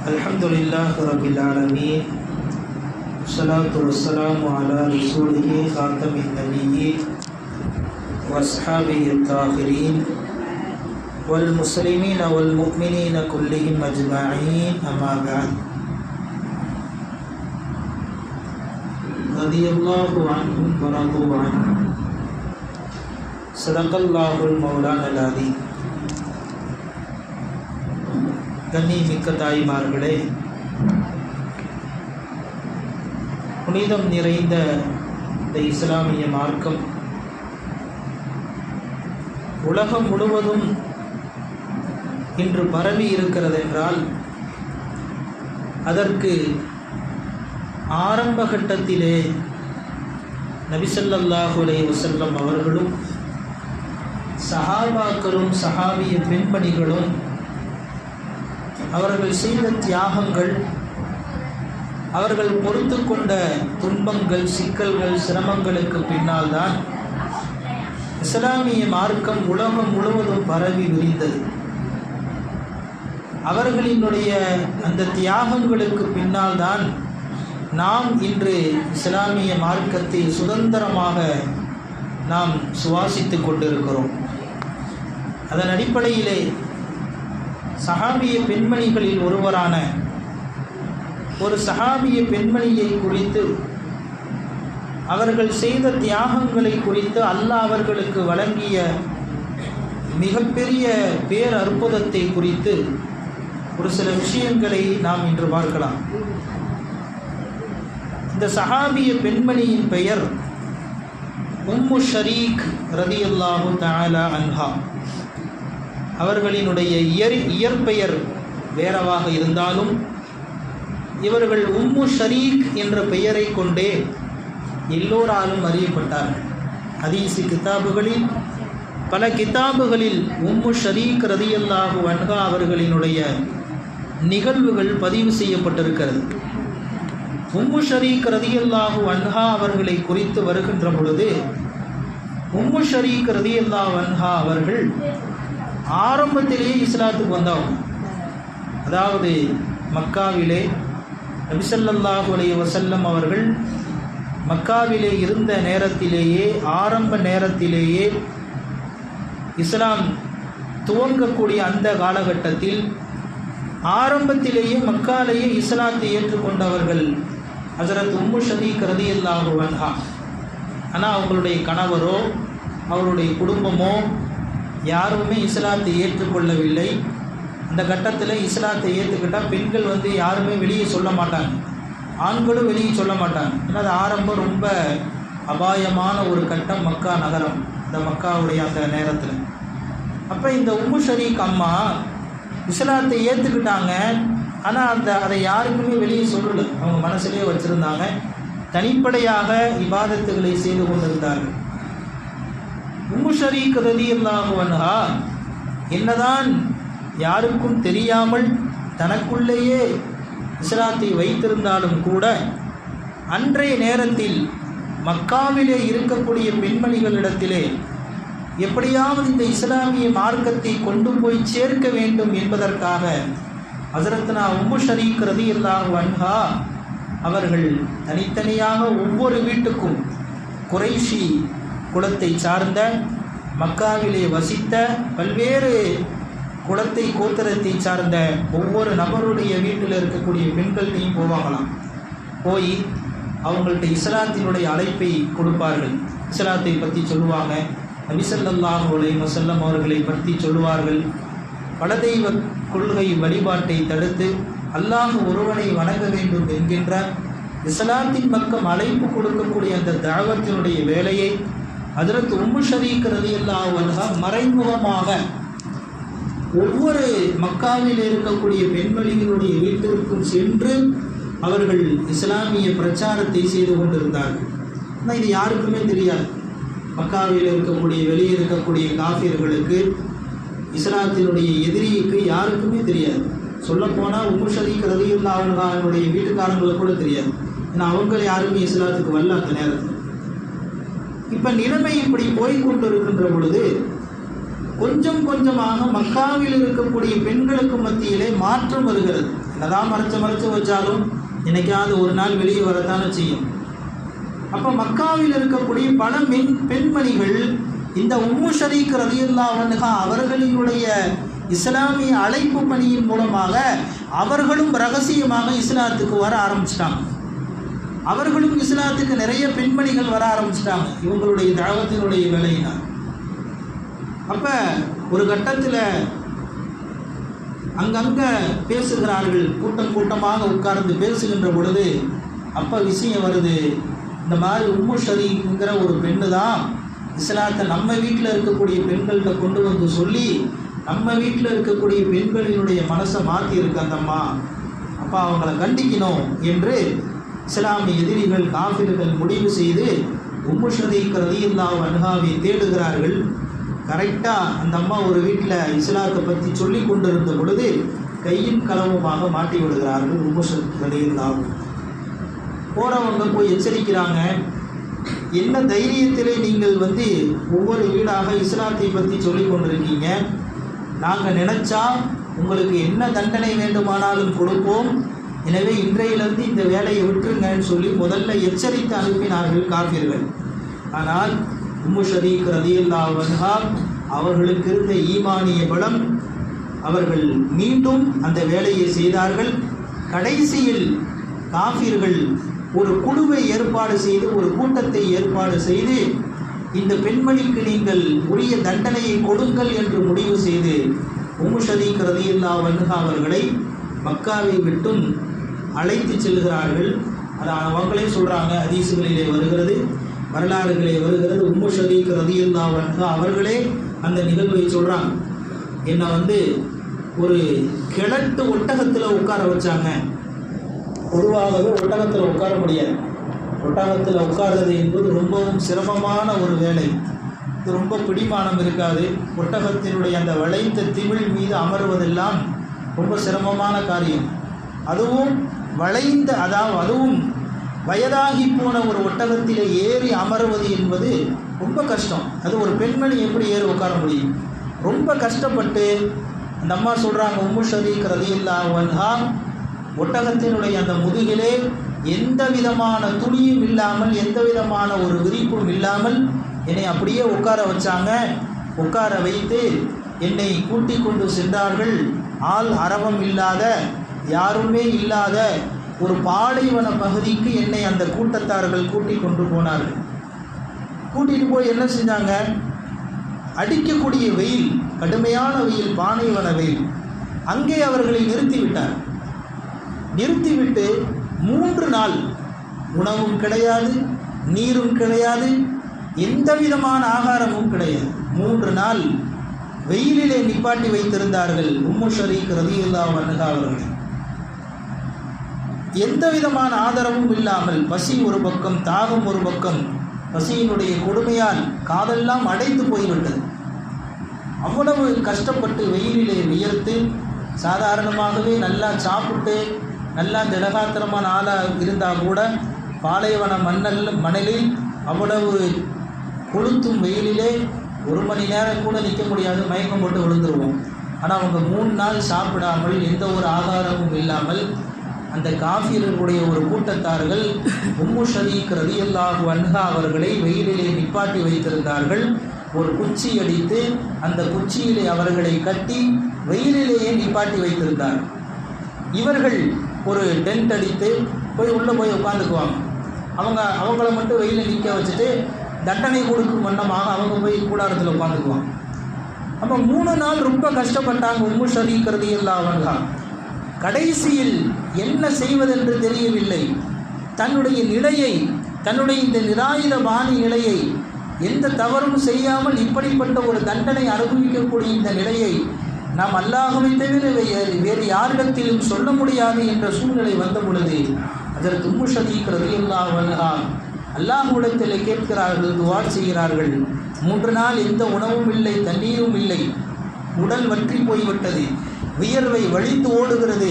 अल्हम्दुलिल्लाह रब्बिल आलमीन वस्सलातु वस्सलामु अला रसूलिहि खातमिन नबिय्यीन वअस्हाबिहि अत्ताहिरीन वल मुस्लिमीन वल मुमिनीन कुल्लिहिम अजमईन अम्मा बअद रदियल्लाहु अन्हुम व रदू अन्हु सदक़ल्लाहुल मौलाना अज़ीम। கண்ணியமிக்க தாய்மார்களே, புனிதம் நிறைந்த இந்த இஸ்லாமிய மார்க்கம் உலகம் முழுவதும் இன்று பரவி இருக்கிறது என்றால் அதற்கு ஆரம்ப கட்டத்திலே நபி ஸல்லல்லாஹு அலைஹி வஸல்லம் அவர்களும் சஹாபாக்களும் சஹாபிய பெண்மணிகளும் அவர்கள் செய்த தியாகங்கள், அவர்கள் பொறுத்து கொண்ட துன்பங்கள், சிக்கல்கள், சிரமங்களுக்கு பின்னால் தான் இஸ்லாமிய மார்க்கம் உலகம் முழுவதும் பரவி விரிந்தது. அவர்களினுடைய அந்த தியாகங்களுக்கு பின்னால் தான் நாம் இன்று இஸ்லாமிய மார்க்கத்தை சுதந்திரமாக நாம் சுவாசித்து கொண்டிருக்கிறோம். அதன் அடிப்படையிலே சஹாபிய பெண்மணிகளில் ஒருவரான ஒரு சஹாபிய பெண்மணியை குறித்து, அவர்கள் செய்த தியாகங்களை குறித்து, அல்லாஹ் அவர்களுக்கு வழங்கிய மிகப்பெரிய பேர் அற்புதத்தை குறித்து ஒரு சில விஷயங்களை நாம் இன்று பார்க்கலாம். இந்த சஹாபிய பெண்மணியின் பெயர் உம்மு ஷரீக் ரலியல்லாஹு தஆலா அன்ஹா. அவர்களினுடைய இயற்பெயர் வேறவாக இருந்தாலும் இவர்கள் உம்மு ஷரீக் என்ற பெயரை கொண்டே எல்லோராலும் அறியப்பட்டார்கள். ஹதீஸ் கிதாபுகளில், பல கிதாபுகளில் உம்மு ஷரீக் ரலியல்லாஹு அன்ஹா அவர்களினுடைய நிகழ்வுகள் பதிவு செய்யப்பட்டிருக்கிறது. உம்மு ஷரீக் ரலியல்லாஹு அன்ஹா அவர்களை குறித்து வருகின்ற பொழுது, உம்மு ஷரீக் ரலியல்லாஹு அன்ஹா அவர்கள் ஆரம்பத்திலேயே இஸ்லாத்துக்கு வந்தவங்க. அதாவது மக்காவிலே நபி ஸல்லல்லாஹு அலைஹி வஸல்லம் அவர்கள் மக்காவிலே இருந்த நேரத்திலேயே, ஆரம்ப நேரத்திலேயே, இஸ்லாம் துவங்கக்கூடிய அந்த காலகட்டத்தில் ஆரம்பத்திலேயே மக்காலேயே இஸ்லாத்தை ஏற்றுக்கொண்டவர்கள் ஹஸரத் உம்மு ஷரீக் ரலியல்லாஹு அன்ஹா. ஆனால் அவங்களுடைய கணவரோ அவருடைய குடும்பமோ யாருமே இஸ்லாத்தை ஏற்றுக்கொள்ளவில்லை. அந்த கட்டத்தில் இஸ்லாத்தை ஏற்றுக்கிட்டால் பெண்கள் யாருமே வெளியே சொல்ல மாட்டாங்க, ஆண்களும் வெளியே சொல்ல மாட்டாங்க. ஏன்னா அது ஆரம்பம் ரொம்ப அபாயமான ஒரு கட்டம் மக்கா நகரம், இந்த மக்காவுடைய அந்த நேரத்தில். அப்போ இந்த உம்மு ஷரீக் அம்மா இஸ்லாத்தை ஏற்றுக்கிட்டாங்க. ஆனால் அதை யாருக்குமே வெளியே சொல்லலை, அவங்க மனசுலேயே வச்சுருந்தாங்க. தனிப்படையாக இபாதத்துகளை செய்து கொண்டிருந்தார்கள். உம்மு ஷரீக் ரலியல்லாஹு அன்ஹா என்னதான் யாருக்கும் தெரியாமல் தனக்குள்ளேயே இஸ்லாத்தை வைத்திருந்தாலும் கூட அன்றைய நேரத்தில் மக்காவிலே இருக்கக்கூடிய பெண்மணிகளிடத்திலே எப்படியாவது இந்த இஸ்லாமிய மார்க்கத்தை கொண்டு போய் சேர்க்க வேண்டும் என்பதற்காக ஹஸரத்னா உம்மு ஷரீக் ரலியல்லாஹு அன்ஹா அவர்கள் தனித்தனியாக ஒவ்வொரு வீட்டுக்கும் குறைஷி குலத்தை சார்ந்த, மக்காவிலே வசித்த பல்வேறு குலத்தை கோத்திரத்தை சார்ந்த ஒவ்வொரு நபருடைய வீட்டில் இருக்கக்கூடிய பெண்கள்கிட்டையும் போவாங்களாம். போய் அவங்கள்ட்ட இஸ்லாத்தினுடைய அழைப்பை கொடுப்பார்கள். இஸ்லாத்தை பற்றி சொல்லுவாங்க, நபி ஸல்லல்லாஹு அலைஹி வஸல்லம் அவர்களை பற்றி சொல்லுவார்கள். பலதெய்வ கொள்கை வழிபாட்டை தடுத்து அல்லாஹ் ஒருவனை வணங்க வேண்டும் என்கின்ற இஸ்லாத்தின் பக்கம் அழைப்பு கொடுக்கக்கூடிய அந்த தாவத்தினுடைய வேலையை ஹஜ்ரத் உம்மு ஷரீக் ரலியல்லாஹு அன்ஹா மறைமுகமாக ஒவ்வொரு மக்காவில் இருக்கக்கூடிய பெண்மணிகளுடைய வீட்டிற்கும் சென்று அவர்கள் இஸ்லாமிய பிரச்சாரத்தை செய்து கொண்டிருந்தார்கள். ஆனால் இது யாருக்குமே தெரியாது. மக்காவில் இருக்கக்கூடிய, வெளியே இருக்கக்கூடிய காஃபிர்களுக்கு, இஸ்லாத்தினுடைய எதிரிக்கு யாருக்குமே தெரியாது. சொல்லப்போனால் உம்மு ஷரீக் ரலியல்லாஹு அன்ஹாவுடைய வீட்டுக்காரங்களுக்கு கூட தெரியாது. ஏன்னா அவங்க யாருமே இஸ்லாத்துக்கு வரல அந்த நேரத்தில். இப்போ நிலைமை இப்படி போய்கொண்டிருக்கின்ற பொழுது கொஞ்சம் கொஞ்சமாக மக்காவில் இருக்கக்கூடிய பெண்களுக்கு மத்தியிலே மாற்றம் வருகிறது. என்னதான் மறைச்சு வச்சாலும் என்னைக்காவது ஒரு நாள் வெளியே வரத்தானே செய்யும். அப்போ மக்காவில் இருக்கக்கூடிய பல பெண்மணிகள் இந்த உம்மு ஷரீக் ரலியல்லாஹு அன்ஹா அவர்களினுடைய இஸ்லாமிய அழைப்பு பணியின் மூலமாக அவர்களும் ரகசியமாக இஸ்லாத்துக்கு வர ஆரம்பிச்சிட்டாங்க. அவர்களும் இஸ்லாத்துக்கு நிறைய பெண்மணிகள் வர ஆரம்பிச்சிட்டாங்க இவங்களுடைய தாவத்தினுடைய வேலையினால். அப்போ ஒரு கட்டத்தில் அங்கங்கே பேசுகிறார்கள், கூட்டமாக உட்கார்ந்து பேசுகின்ற பொழுது அப்போ விஷயம் வருது, இந்த மாதிரி உம்மு ஷரீக்ங்கிற ஒரு பெண்ணு தான் இஸ்லாத்தை நம்ம வீட்டில் இருக்கக்கூடிய பெண்கள்கிட்ட கொண்டு வந்து சொல்லி நம்ம வீட்டில் இருக்கக்கூடிய பெண்களினுடைய மனசை மாற்றியிருக்கு அந்த அம்மா, அப்போ அவங்கள கண்டிக்கணும் என்று இஸ்லாமிய எதிரிகள் காஃபிர்கள் முடிவு செய்து உம்மு ஷரீக் ரலியல்லாஹு அன்ஹாவை தேடுகிறார்கள். கரெக்டாக அந்த அம்மா ஒரு வீட்டில் இஸ்லாத்தை பற்றி சொல்லி கொண்டிருந்த பொழுது கையும் களவுமாக மாட்டி விடுகிறார்கள் உம்மு ஷரீக் ரலியல்லாஹு. போகிறவங்க போய் எச்சரிக்கிறாங்க, என்ன தைரியத்திலே நீங்கள் ஒவ்வொரு வீடாக இஸ்லாத்தை பற்றி சொல்லி கொண்டிருக்கீங்க, நாங்கள் நினச்சா உங்களுக்கு என்ன தண்டனை வேண்டுமானாலும் கொடுப்போம், எனவே இன்றையிலிருந்து இந்த வேலையை விட்டுருங்கன்னு சொல்லி முதல்ல எச்சரித்து அனுப்பினார்கள் காஃபிர்கள். ஆனால் உம்மு ஷரீக் ரலியல்லாஹு அன்ஹா அவர்களுக்கு இருந்த ஈமானிய பலம், அவர்கள் மீண்டும் அந்த வேலையை செய்தார்கள். கடைசியில் காஃபிர்கள் ஒரு குழுவை ஏற்பாடு செய்து, ஒரு கூட்டத்தை ஏற்பாடு செய்து, இந்த பெண்மணிக்கு நீங்கள் உரிய தண்டனையை கொடுங்கள் என்று முடிவு செய்து உம்மு ஷரீக் ரலியல்லாஹு அன்ஹா அவர்களை மக்காவை விட்டும் அழைத்து செல்கிறார்கள். அதான் அவங்களே சொல்கிறாங்க, ஹதீசுகளிலே வருகிறது, வரலாறுகளே வருகிறது. உம்மு ஷரீக் ரலியல்லாஹு அன்ஹா அவர்களே அந்த நிகழ்வை சொல்கிறாங்க. என்னை ஒரு கிழட்டு ஒட்டகத்தில் உட்கார வச்சாங்க. பொதுவாகவே ஒட்டகத்தில் உட்கார முடியாது. ஒட்டகத்தில் உட்கார்றது என்பது ரொம்பவும் சிரமமான ஒரு வேலை. இது ரொம்ப பிடிமானம் இருக்காது. ஒட்டகத்தினுடைய அந்த வளைந்த திமிழ் மீது அமர்வதெல்லாம் ரொம்ப சிரமமான காரியம். அதுவும் வளைந்த, அதுவும் வயதாகி போன ஒரு ஒட்டகத்தில் ஏறி அமர்வது என்பது ரொம்ப கஷ்டம். அது ஒரு பெண்மணி எப்படி ஏறி உட்கார முடியும்? ரொம்ப கஷ்டப்பட்டு அந்த அம்மா சொல்கிறாங்க, உம்மு ஷரீக் ரலியல்லாஹு அன்ஹா ஒட்டகத்தினுடைய அந்த முதுகிலே எந்த விதமான துணியும் இல்லாமல், எந்த விதமான ஒரு விரிப்பும் இல்லாமல் என்னை அப்படியே உட்கார வச்சாங்க. உட்கார வைத்து என்னை கூட்டி கொண்டு சென்றார்கள். ஆள் அரவம் இல்லாத, யாருமே இல்லாத ஒரு பாலைவன பகுதிக்கு என்னை அந்த கூட்டத்தார்கள் கூட்டி கொண்டு போனார்கள். கூட்டிகிட்டு போய் என்ன செஞ்சாங்க, அடிக்கக்கூடிய வெயில், கடுமையான வெயில், பாலைவன வெயில், அங்கே அவர்களை நிறுத்திவிட்டார். நிறுத்திவிட்டு 3 நாள் உணவும் கிடையாது, நீரும் கிடையாது, எந்த விதமான ஆகாரமும் கிடையாது. 3 நாள் வெயிலிலே நிப்பாட்டி வைத்திருந்தார்கள் உம்மு ஷரீக் ரலியல்லாஹு அன்ஹா அவர்களை. எந்த விதமான ஆதரவும் இல்லாமல், பசி ஒரு பக்கம், தாகம் ஒரு பக்கம், பசியினுடைய கொடுமையால் காதெல்லாம் அடைத்து போய்விட்டது. அவ்வளவு கஷ்டப்பட்டு வெயிலிலே வியர்த்து, சாதாரணமாகவே நல்லா சாப்பிட்டு நல்லா திடகாத்திரமான ஆளாக இருந்தால் கூட பாலைவன மணலில் அவ்வளவு கொளுத்தும் வெயிலிலே 1 மணி நேரம் கூட நிற்க முடியாது, மயக்கம் போட்டு விழுந்துருவோம். ஆனால் அவங்க 3 நாள் சாப்பிடாமல், எந்த ஒரு ஆகாரமும் இல்லாமல் அந்த காஃபிர்களுடைய ஒரு கூட்டத்தார்கள் உம்மு ஷரீக் ரலியல்லாஹு அன்ஹா அவர்களை வெயிலிலே நிப்பாட்டி வைத்திருந்தார்கள். ஒரு குச்சி அடித்து அந்த குச்சியிலே அவர்களை கட்டி வெயிலிலேயே நிப்பாட்டி வைத்திருந்தார்கள். இவர்கள் ஒரு டென்ட் அடித்து உள்ளே போய் உட்காந்துக்குவாங்க. அவங்கள மட்டும் வெயிலில் நிற்க வச்சுட்டு தண்டனை கொடுக்கும் வண்ணமாக அவங்க போய் கூடாரத்தில் உட்காந்துக்குவாங்க. அப்போ 3 நாள் ரொம்ப கஷ்டப்பட்டாங்க உம்மு ஷரீக் ரலியல்லாஹு அன்ஹா. கடைசியில் என்ன செய்வதென்று தெரியவில்லை. தன்னுடைய நிலையை, தன்னுடைய இந்த நிராயுத பாணி நிலையை, எந்த தவறும் செய்யாமல் இப்படிப்பட்ட ஒரு தண்டனை அனுபவிக்கக்கூடிய இந்த நிலையை நாம் அல்லாஹ்வை தவிர வேறு யாரிடத்திலும் சொல்ல முடியாது என்ற சூழ்நிலை வந்த பொழுது அதற்கு உம்மு ஷரீக் ரலியல்லாஹு அன்ஹா அல்லாஹ்விடத்தில் கேட்கிறார்கள், துஆ செய்கிறார்கள். 3 நாள் எந்த உணவும் இல்லை, தண்ணீரும் இல்லை, உடல் வற்றி போய்விட்டது, வியர்வை வழிந்து ஓடுகிறது,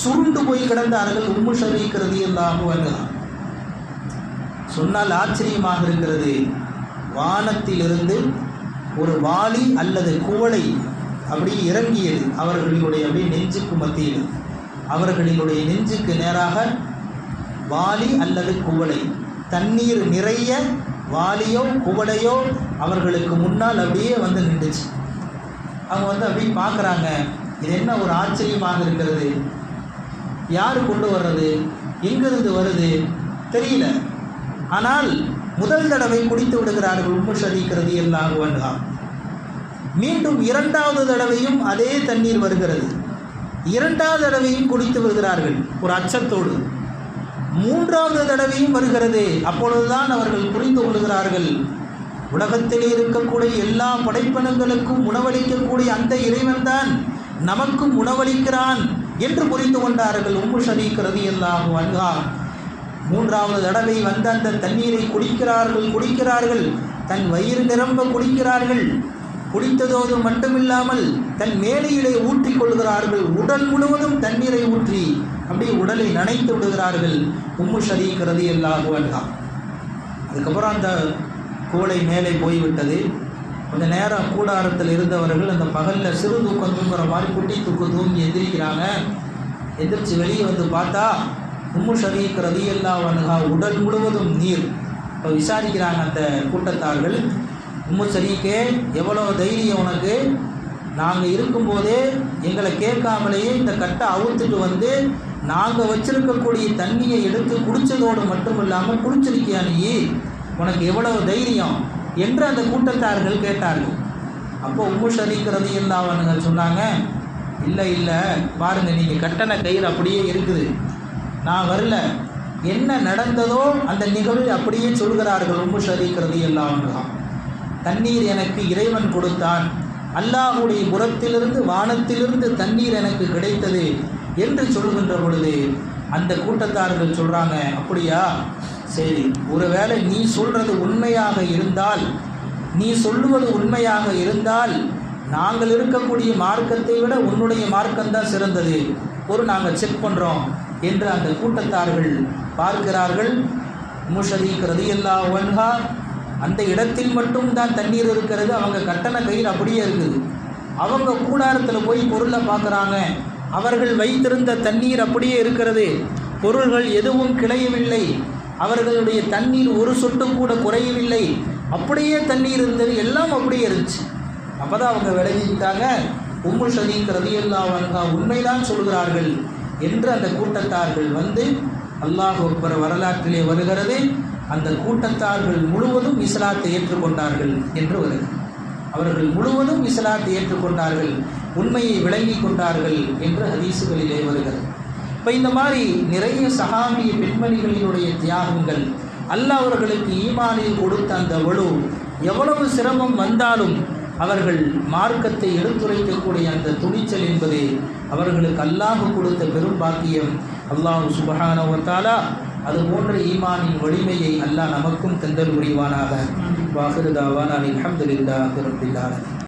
சுருண்டு போய் கிடந்தார்கள் உம்மு ஷரீக் ரலியல்லாஹு அன்ஹா. சொன்னால் ஆச்சரியமாக இருக்கிறது. வானத்திலிருந்து ஒரு வாளி அல்லது குவளை அப்படி இறங்கியது அவர்களுடைய அப்படியே நெஞ்சுக்கு மத்தியில். அவர்களினுடைய நெஞ்சுக்கு நேராக வாளி அல்லது குவளை, தண்ணீர் நிறைய வாளியோ குவளையோ அவர்களுக்கு முன்னால் அப்படியே வந்து நின்றுச்சு. அவங்க வந்து அப்படியே பார்க்குறாங்க, இது என்ன ஒரு ஆச்சரியமாக இருக்கிறது, யார் கொண்டு வர்றது, எங்கிருந்து வருது தெரியல. ஆனால் முதல் தடவை குடித்து விடுகிறார்கள் உம்மு ஷரீக் ரலியல்லாஹு அன்ஹா. மீண்டும் இரண்டாவது தடவையும் அதே தண்ணீர் வருகிறது. இரண்டாவது தடவையும் குடித்து விடுகிறார்கள் ஒரு அச்சத்தோடு. மூன்றாவது தடவையும் வருகிறது. அப்பொழுதுதான் அவர்கள் புரிந்து கொள்கிறார்கள், உலகத்திலே இருக்கக்கூடிய எல்லா படைப்பினங்களுக்கும் உணவளிக்கக்கூடிய அந்த இறைவன் தான் நமக்கும் உணவளிக்கிறான் என்று புரிந்து கொண்டார்கள் உம்மு ஷரீக் ரலியல்லாஹு அன்ஹா. மூன்றாவது தடவை வந்த அந்த தண்ணீரை குடிக்கிறார்கள், தன் வயிறு நிரம்ப குடிக்கிறார்கள். குடித்ததோடு மட்டுமில்லாமல் தன் மேலையிலே ஊற்றி கொள்கிறார்கள். உடல் முழுவதும் தண்ணீரை ஊற்றி அப்படியே உடலை நனைத்து விடுகிறார்கள் உம்மு ஷரீக் ரலியல்லாஹு அன்ஹா. அதுக்கப்புறம் அந்த குவளை மேலே போய்விட்டது. கொஞ்ச நேரம் கூடாரத்தில் இருந்தவர்கள் அந்த பகலில் சிறு தூக்கம் தூங்குற மாதிரி குட்டி தூங்கி எந்திரிக்கிறாங்க. எந்திரிச்சு வெளியே வந்து பார்த்தா உம்மு ஷரீக் ரலியல்லாஹு அன்ஹா உடல் முழுவதும் நீர். இப்போ விசாரிக்கிறாங்க அந்த கூட்டத்தார்கள், உம்மு ஷரீக்கே எவ்வளோ தைரியம் உனக்கு, நாங்கள் இருக்கும்போதே எங்களை கேட்காமலேயே இந்த கட்டை அவுத்துட்டு வந்து நாங்கள் வச்சிருக்கக்கூடிய தண்ணியை எடுத்து குடித்ததோடு மட்டும் இல்லாமல் குடிச்சிருக்கியா நீ, உனக்கு எவ்வளவு தைரியம் என்று அந்த கூட்டத்தார்கள் கேட்டார்கள். அப்போ உம்மு ஷரீக் ரலியல்லாஹு அன்ஹா சொன்னாங்க, இல்லை பாருங்கள், நீங்கள் கட்டண கயிறு அப்படியே இருக்குது, நான் வரல, என்ன நடந்ததோ அந்த நிகழ்வு அப்படியே சொல்கிறார்கள் உம்மு ஷரீக் ரலியல்லாஹு அன்ஹா. தண்ணீர் எனக்கு இறைவன் கொடுத்தான், அல்லாஹுடைய புறத்திலிருந்து வானத்திலிருந்து தண்ணீர் எனக்கு கிடைத்தது என்று சொல்கின்ற பொழுது அந்த கூட்டத்தார்கள் சொல்கிறாங்க, அப்படியா, சரி, ஒருவேளை நீ சொல்வது உண்மையாக இருந்தால், நீ சொல்லுவது உண்மையாக இருந்தால் நாங்கள் இருக்கக்கூடிய மார்க்கத்தை விட உன்னுடைய மார்க்கம்தான் சிறந்தது, நாங்கள் செக் பண்ணுறோம் என்று அந்த கூட்டத்தார்கள் பார்க்கிறார்கள். உம்மு ஷரீக் ரலியல்லாஹு அன்ஹா அந்த இடத்தில் மட்டும் தான் தண்ணீர் இருக்கிறது, அவங்க கட்டண கயிறு அப்படியே இருக்குது. அவங்க கூடாரத்தில் போய் பொருளை பார்க்குறாங்க, அவர்கள் வைத்திருந்த தண்ணீர் அப்படியே இருக்கிறது, பொருள்கள் எதுவும் கிளையவில்லை, அவர்களுடைய தண்ணீர் ஒரு சொட்டு கூட குறையவில்லை, அப்படியே தண்ணீர் இருந்தது, எல்லாம் அப்படியே இருந்துச்சு. அப்போ தான் அவங்க விளங்கிட்டாங்க, உம்மு ஷரீக் ரலியல்லாஹு அன்ஹா உண்மைதான் சொல்கிறார்கள் என்று அந்த கூட்டத்தார்கள் வந்து, அல்லாஹ் அக்பர் வரலாற்றிலே வருகிறது, அந்த கூட்டத்தார்கள் முழுவதும் இஸ்லாத்தை ஏற்றுக்கொண்டார்கள் என்று வருகிறது. அவர்கள் முழுவதும் இஸ்லாத்தை ஏற்றுக்கொண்டார்கள், உண்மையை விளங்கி கொண்டார்கள் என்று ஹதீசுகளிலே வருகிறது. இப்போ இந்த மாதிரி நிறைய சஹாபிய பெண்மணிகளினுடைய தியாகங்கள், அல்லாஹ் அவர்களுக்கு ஈமானில் கொடுத்த அந்த வலு, எவ்வளவு சிரமம் வந்தாலும் அவர்கள் மார்க்கத்தை எடுத்துரைக்கக்கூடிய அந்த துணிச்சல் என்பது அவர்களுக்கு அல்லாஹ் கொடுத்த பெரும் பாக்கியம். அல்லாஹ் சுப்ஹானஹு வ தஆலா அது போன்ற ஈமானின் வலிமையை அல்லாஹ் நமக்கும் தந்தல் புரிவானாக. வாஹிரு தாவானா அல்ஹம்துலில்லாஹி ரப்பில் ஆலமீன்.